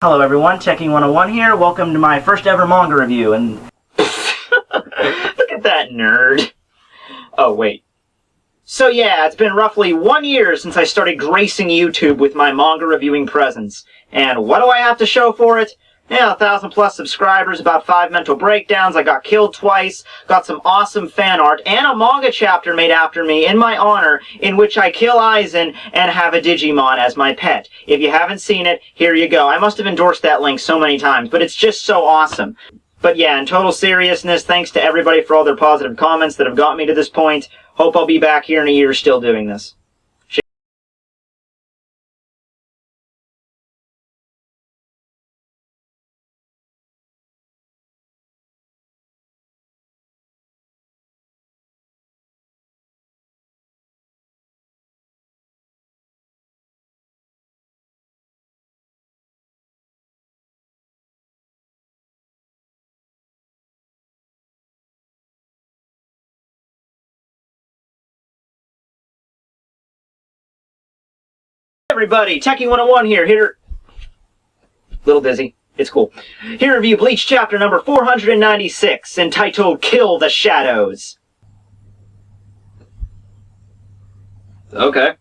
Hello everyone, Tekking101 here. Welcome to my first ever manga review, and... Look at that nerd. Oh, wait. So yeah, it's been roughly 1 year since I started gracing YouTube with my manga reviewing presence. And what do I have to show for it? Yeah, 1,000+ subscribers, about 5 mental breakdowns, I got killed twice, got some awesome fan art, and a manga chapter made after me in my honor, in which I kill Aizen and have a Digimon as my pet. If you haven't seen it, here you go. I must have endorsed that link so many times, but it's just so awesome. But yeah, in total seriousness, thanks to everybody for all their positive comments that have got me to this point. Hope I'll be back here in a year still doing this. Everybody, Tekking101 here, little dizzy, it's cool. Here to review Bleach chapter number 496, entitled Kill the Shadows. Okay.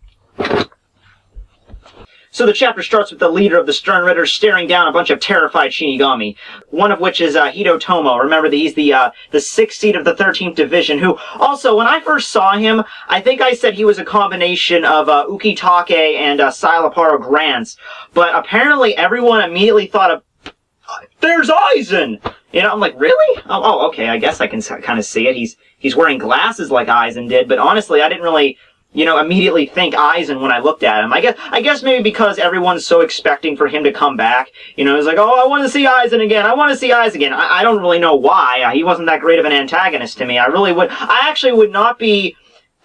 So the chapter starts with the leader of the Stern Ridders staring down a bunch of terrified Shinigami, one of which is Hidotomo. Remember, he's the 6th seed of the 13th Division, who, also, when I first saw him, I think I said he was a combination of Ukitake and Silaparo Grants, but apparently everyone immediately thought of, there's Aizen! You know, I'm like, really? Oh, okay, I guess I can kind of see it. He's wearing glasses like Aizen did, but honestly, I didn't really... immediately think Aizen when I looked at him. I guess maybe because everyone's so expecting for him to come back. It's like, oh, I want to see Aizen again. I want to see Aizen again. I don't really know why. He wasn't that great of an antagonist to me. I actually would not be...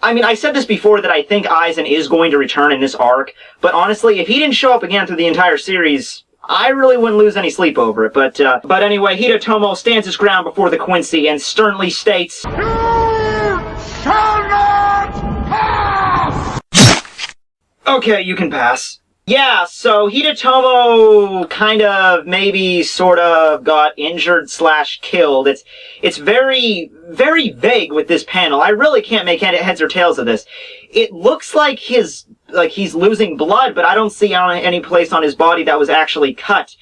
I said this before that I think Aizen is going to return in this arc, but honestly, if he didn't show up again through the entire series, I really wouldn't lose any sleep over it. But anyway, Hidotomo stands his ground before the Quincy and sternly states... You shall not pass! Okay, you can pass. Yeah, so Hidotomo kind of, maybe, sort of, got injured / killed. It's very, very vague with this panel. I really can't make heads or tails of this. It looks like he's losing blood, but I don't see any place on his body that was actually cut.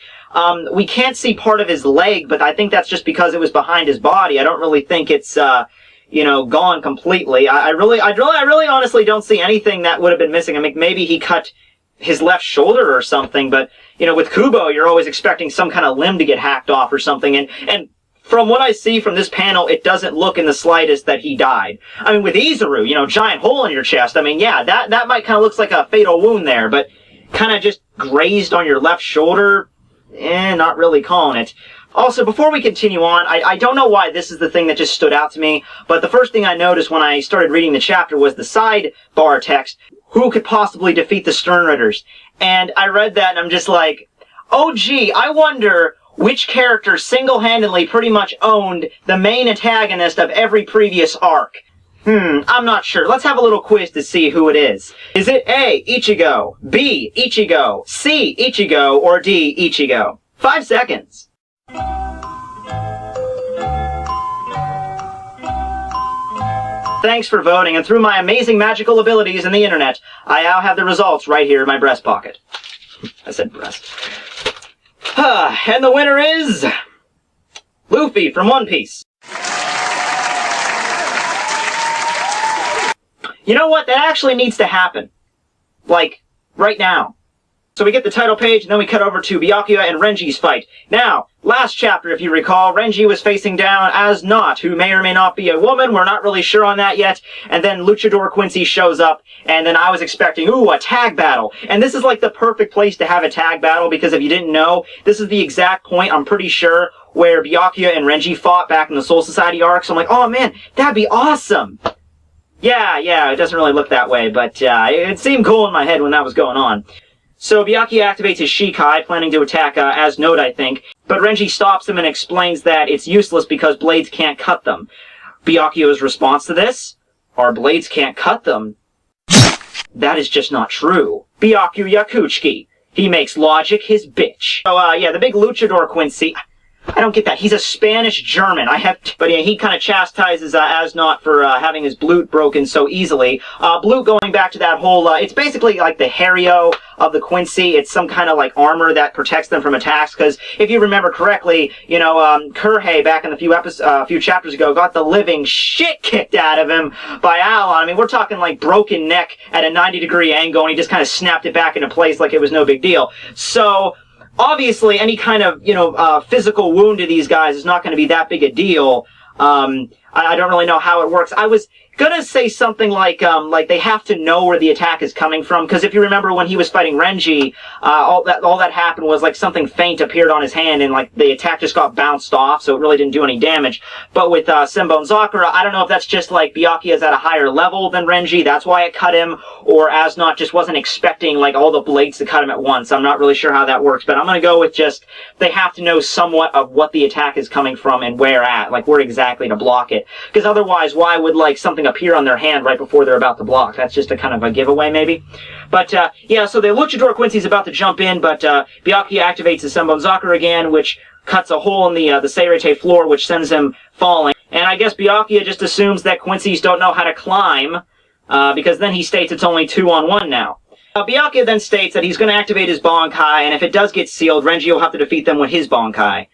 We can't see part of his leg, but I think that's just because it was behind his body. I don't really think it's, gone completely. I really honestly don't see anything that would have been missing. Maybe he cut his left shoulder or something, but, with Kubo, you're always expecting some kind of limb to get hacked off or something, and from what I see from this panel, it doesn't look in the slightest that he died. With Izuru, giant hole in your chest, yeah, that might kind of looks like a fatal wound there, but kind of just grazed on your left shoulder, not really calling it. Also, before we continue on, I don't know why this is the thing that just stood out to me, but the first thing I noticed when I started reading the chapter was the sidebar text, who could possibly defeat the Stern Ridders? And I read that and I'm just like, oh gee, I wonder which character single-handedly pretty much owned the main antagonist of every previous arc. I'm not sure. Let's have a little quiz to see who it is. Is it A, Ichigo, B, Ichigo, C, Ichigo, or D, Ichigo? 5 seconds. Thanks for voting, and through my amazing magical abilities in the internet, I now have the results right here in my breast pocket. I said breast. And the winner is... Luffy from One Piece. You know what? That actually needs to happen. Like, right now. So we get the title page, and then we cut over to Byakuya and Renji's fight. Now, last chapter, if you recall, Renji was facing down as Not, who may or may not be a woman. We're not really sure on that yet. And then Luchador Quincy shows up, and then I was expecting, ooh, a tag battle. And this is like the perfect place to have a tag battle, because if you didn't know, this is the exact point, I'm pretty sure, where Byakuya and Renji fought back in the Soul Society arc. So I'm like, oh man, that'd be awesome. Yeah, it doesn't really look that way, but it seemed cool in my head when that was going on. So Byakuya activates his Shikai, planning to attack as Note, I think, but Renji stops him and explains that it's useless because blades can't cut them. Byakuya's response to this? Our blades can't cut them? That is just not true. Byakuya Kuchiki. He makes logic his bitch. So, yeah, the big luchador Quincy... I don't get that. He's a Spanish German. But yeah, he kind of chastises Asnot for having his blute broken so easily. Blute, going back to that whole, it's basically like the Hario of the Quincy. It's some kind of like armor that protects them from attacks. Because if you remember correctly, you know, Kurhei back in a few chapters ago got the living shit kicked out of him by Alon. I mean, we're talking like broken neck at a 90-degree angle, and he just kind of snapped it back into place like it was no big deal. So obviously, any kind of, you know, physical wound to these guys is not going to be that big a deal. I don't really know how it works. I was gonna say something like they have to know where the attack is coming from, because if you remember when he was fighting Renji, all that happened was like something faint appeared on his hand and like the attack just got bounced off, so it really didn't do any damage. But with Senbon Sakura, I don't know if that's just like Byakuya is at a higher level than Renji, that's why it cut him, or Asnot just wasn't expecting like all the blades to cut him at once. I'm not really sure how that works, but I'm gonna go with just they have to know somewhat of what the attack is coming from and where exactly to block it. Because otherwise, why would like something appear on their hand right before they're about to block? That's just a kind of a giveaway, maybe. But yeah, so the Luchador Quincy's about to jump in, but Byakuya activates the Senbon Sakura again, which cuts a hole in the Seirete floor, which sends him falling. And I guess Byakuya just assumes that Quincy's don't know how to climb, because then he states it's only 2-on-1 now. Byakuya then states that he's going to activate his Bankai, and if it does get sealed, Renji will have to defeat them with his Bankai.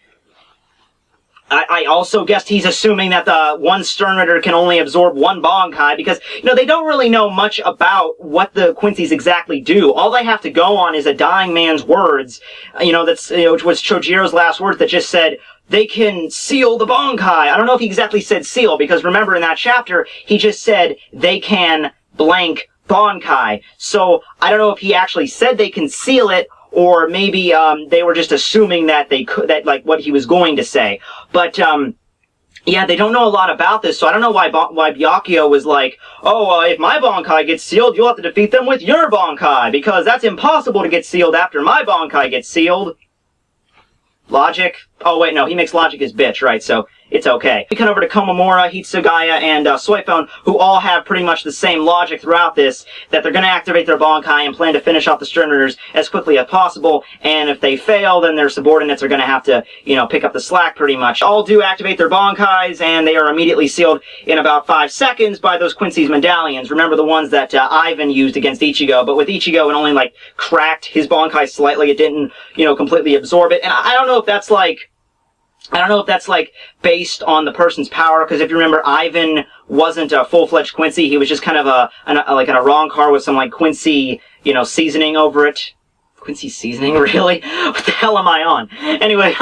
I also guessed he's assuming that the one Stern Ritter can only absorb one Bankai, because, you know, they don't really know much about what the Quincy's exactly do. All they have to go on is a dying man's words, you know, which was Chojiro's last words that just said, they can seal the Bankai. I don't know if he exactly said seal, because remember in that chapter, he just said, they can blank Bankai. So, I don't know if he actually said they can seal it, or maybe they were just assuming that they could, that like what he was going to say. But yeah, they don't know a lot about this, so I don't know why Byakuya was like, oh, if my Bankai gets sealed, you'll have to defeat them with your Bankai, because that's impossible to get sealed after my Bankai gets sealed. Logic? Oh wait, no, he makes logic his bitch, right, so it's okay. We come over to Komamura, Hitsugaya, and Soifone, who all have pretty much the same logic throughout this, that they're going to activate their Bankai and plan to finish off the Stern Ritters as quickly as possible, and if they fail, then their subordinates are going to have to, you know, pick up the slack pretty much. All do activate their Bankais, and they are immediately sealed in about 5 seconds by those Quincy's medallions. Remember the ones that Ivan used against Ichigo, but with Ichigo it only, like, cracked his Bankai slightly, it didn't, you know, completely absorb it, and I don't know if that's, like, based on the person's power, because if you remember, Ivan wasn't a full-fledged Quincy, he was just kind of like an Arrancar with some, like, Quincy, you know, seasoning over it. Quincy seasoning, really? What the hell am I on? Anyway,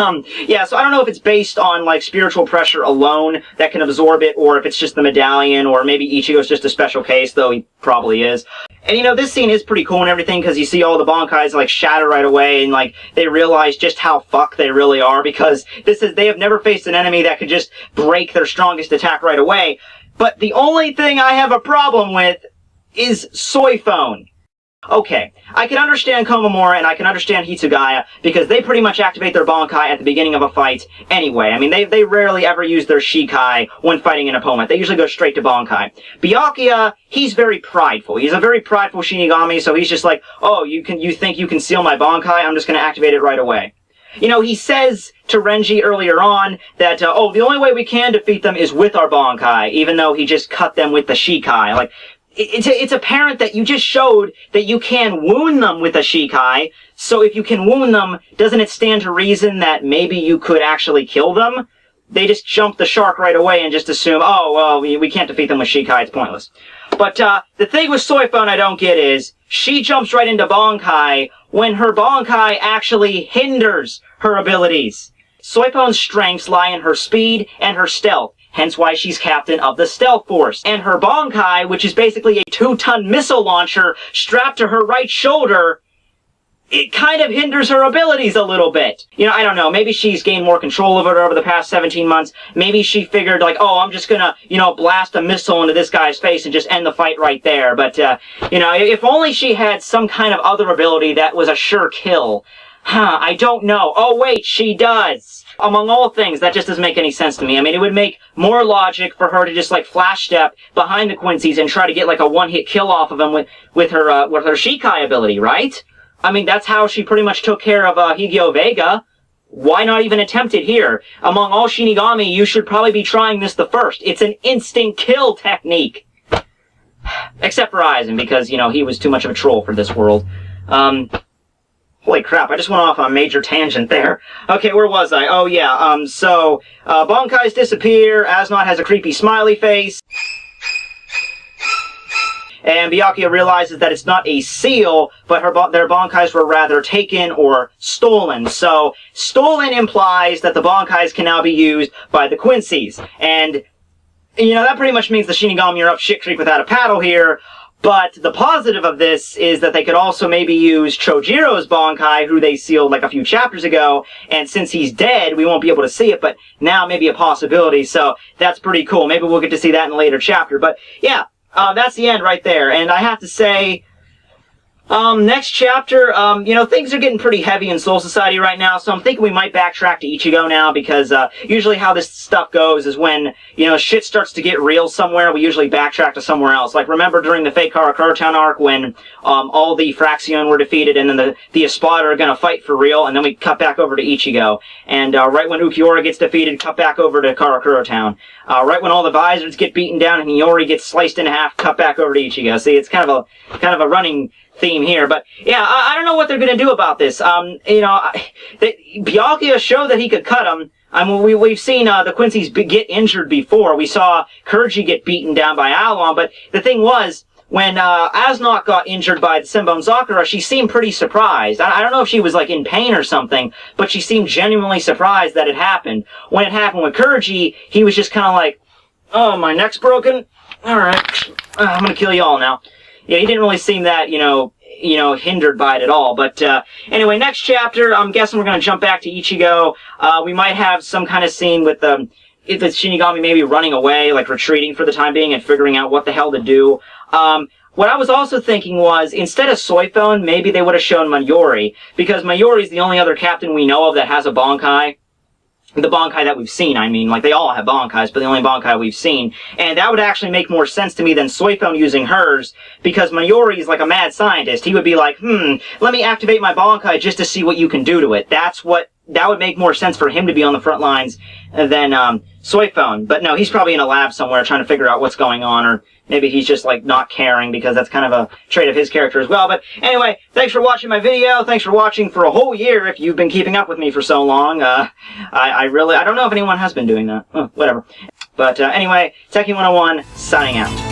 yeah, so I don't know if it's based on, like, spiritual pressure alone that can absorb it, or if it's just the medallion, or maybe Ichigo's just a special case, though he probably is. And, you know, this scene is pretty cool and everything, because you see all the Bankais, like, shatter right away, and, like, they realize just how fucked they really are, because they have never faced an enemy that could just break their strongest attack right away. But the only thing I have a problem with is Soifone. Okay, I can understand Komamura and I can understand Hitsugaya, because they pretty much activate their Bankai at the beginning of a fight anyway. I mean, they rarely ever use their Shikai when fighting an opponent. They usually go straight to Bankai. Byakuya, he's very prideful. He's a very prideful Shinigami, so he's just like, oh, you think you can seal my Bankai? I'm just gonna activate it right away. You know, he says to Renji earlier on that, oh, the only way we can defeat them is with our Bankai, even though he just cut them with the Shikai. Like, it's apparent that you just showed that you can wound them with a Shikai, so if you can wound them, doesn't it stand to reason that maybe you could actually kill them? They just jump the shark right away and just assume, oh, well, we can't defeat them with Shikai, it's pointless. But the thing with Soifone I don't get is, she jumps right into Bankai when her Bankai actually hinders her abilities. Soifone's strengths lie in her speed and her stealth, hence why she's captain of the Stealth Force. And her Bankai, which is basically a 2-ton missile launcher strapped to her right shoulder, it kind of hinders her abilities a little bit. You know, I don't know, maybe she's gained more control of it over the past 17 months. Maybe she figured, like, oh, I'm just gonna, you know, blast a missile into this guy's face and just end the fight right there. But, you know, if only she had some kind of other ability that was a sure kill. Huh, I don't know. Oh, wait, she does. Among all things, that just doesn't make any sense to me. I mean, it would make more logic for her to just, like, flash step behind the Quincy's and try to get, like, a one-hit kill off of them with her Shikai ability, right? I mean, that's how she pretty much took care of Higio Vega. Why not even attempt it here? Among all Shinigami, you should probably be trying this the first. It's an instant kill technique. Except for Aizen, because, you know, he was too much of a troll for this world. Holy crap, I just went off on a major tangent there. Okay, where was I? Oh, yeah, Bankais disappear, Asnot has a creepy smiley face. And Byakuya realizes that it's not a seal, but their Bankais were rather taken or stolen. So, stolen implies that the Bankais can now be used by the Quincy's. And, you know, that pretty much means the Shinigami are up shit creek without a paddle here. But the positive of this is that they could also maybe use Chojiro's Bankai, who they sealed like a few chapters ago, and since he's dead, we won't be able to see it, but now maybe a possibility, so that's pretty cool. Maybe we'll get to see that in a later chapter, but yeah, that's the end right there, and I have to say, next chapter, you know, things are getting pretty heavy in Soul Society right now, so I'm thinking we might backtrack to Ichigo now, because, usually how this stuff goes is when, you know, shit starts to get real somewhere, we usually backtrack to somewhere else. Like, remember during the fake Karakura Town arc when, all the Fraxion were defeated, and then the Espada are gonna fight for real, and then we cut back over to Ichigo. And, right when Ukiura gets defeated, cut back over to Karakura Town. Right when all the Visors get beaten down and Hiyori gets sliced in half, cut back over to Ichigo. See, it's kind of a running theme here, but yeah, I don't know what they're gonna do about this. You know, Byakuya showed that he could cut them. I mean, we've seen the Quincy's get injured before. We saw Kurji get beaten down by Alon, but the thing was, when Asnot got injured by the Senbon Sakura, she seemed pretty surprised. I don't know if she was like in pain or something, but she seemed genuinely surprised that it happened. When it happened with Kurji, he was just kind of like, "Oh, my neck's broken? Alright, I'm gonna kill you all now." Yeah, he didn't really seem that, you know, hindered by it at all. But, anyway, next chapter, I'm guessing we're gonna jump back to Ichigo. We might have some kind of scene with the Shinigami maybe running away, like retreating for the time being and figuring out what the hell to do. What I was also thinking was, instead of Soifone, maybe they would have shown Mayuri, because Mayuri's the only other captain we know of that has a Bankai. The Bankai that we've seen, I mean. Like, they all have Bankais, but the only Bankai we've seen. And that would actually make more sense to me than Soifone using hers, because Mayuri's like a mad scientist. He would be like, let me activate my Bankai just to see what you can do to it. That would make more sense for him to be on the front lines than, Soifone. But no, he's probably in a lab somewhere trying to figure out what's going on, or maybe he's just, like, not caring, because that's kind of a trait of his character as well. But anyway, thanks for watching my video. Thanks for watching for a whole year if you've been keeping up with me for so long. I don't know if anyone has been doing that. Whatever. But anyway, Tekking101 signing out.